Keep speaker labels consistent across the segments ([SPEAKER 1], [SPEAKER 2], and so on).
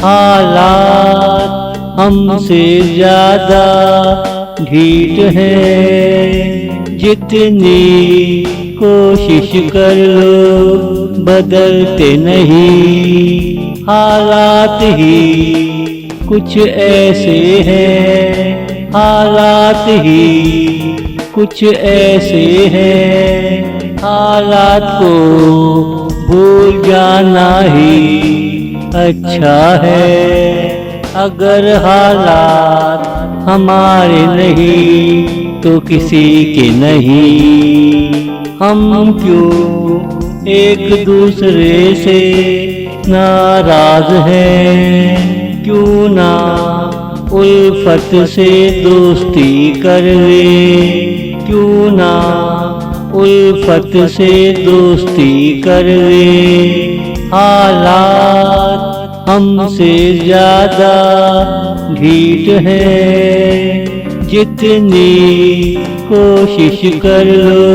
[SPEAKER 1] हालात हमसे ज्यादा ढीठ हैं। जितनी कोशिश कर लो बदलते नहीं। हालात ही कुछ ऐसे हैं, हालात ही कुछ ऐसे हैं। हालात को भूल जाना ही अच्छा है। अगर हालात हमारे नहीं तो किसी के नहीं। हम क्यों एक दूसरे से नाराज हैं। क्यों ना उल्फत से दोस्ती कर ले। क्यों ना उल्फत से दोस्ती कर ले। हालात हमसे ज्यादा ढीठ हैं। जितनी कोशिश कर लो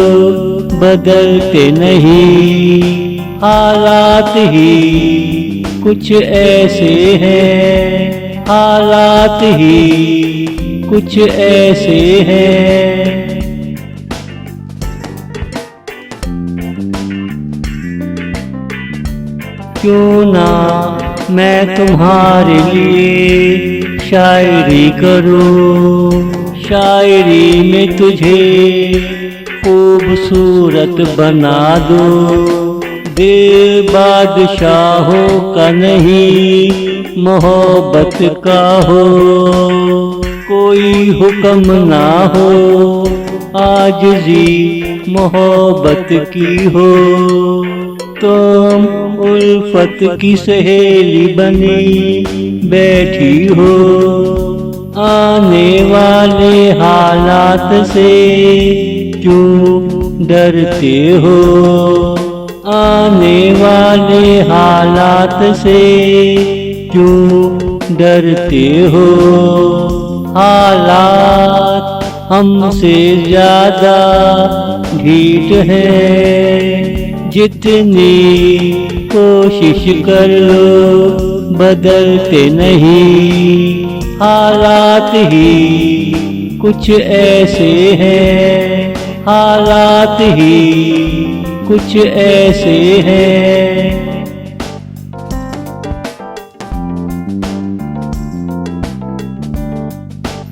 [SPEAKER 1] बदलते नहीं। हालात ही कुछ ऐसे हैं, हालात ही कुछ ऐसे हैं। क्यों ना मैं तुम्हारे लिए शायरी करूं। शायरी में तुझे खूबसूरत बना दूं। दिल बादशाहों का नहीं मोहब्बत का हो। कोई हुक्म ना हो आजिज़ी मोहब्बत की हो। तुम उल्फत की सहेली बनी बैठी हो। आने वाले हालात से क्यों डरते हो। आने वाले हालात से क्यों डरते हो। हालात हमसे ज्यादा ढीठ हैं। जितनी कोशिश कर लो बदलते नहीं। हालात ही कुछ ऐसे हैं, हालात ही कुछ ऐसे हैं।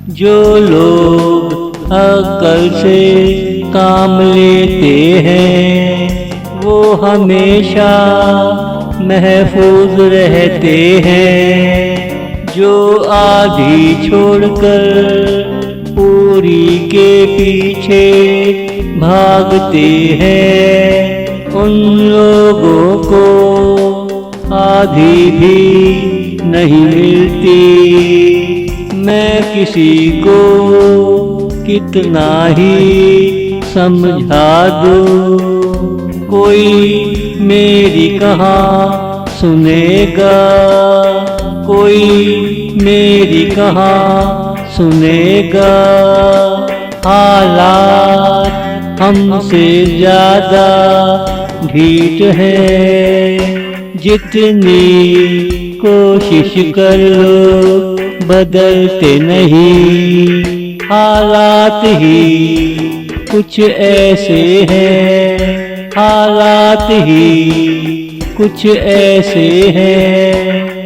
[SPEAKER 1] जो लोग अक्ल से काम लेते हैं वो हमेशा महफूज रहते हैं। जो आधी छोड़कर पूरी के पीछे भागते हैं उन लोगों को आधी भी नहीं मिलती। मैं किसी को कितना ही समझा दूं कोई मेरी कहाँ सुनेगा। कोई मेरी कहाँ सुनेगा। हालात हमसे ज्यादा ढीठ हैं। जितनी कोशिश कर लो बदलते नहीं। हालात ही कुछ ऐसे हैं, हालात ही कुछ ऐसे हैं।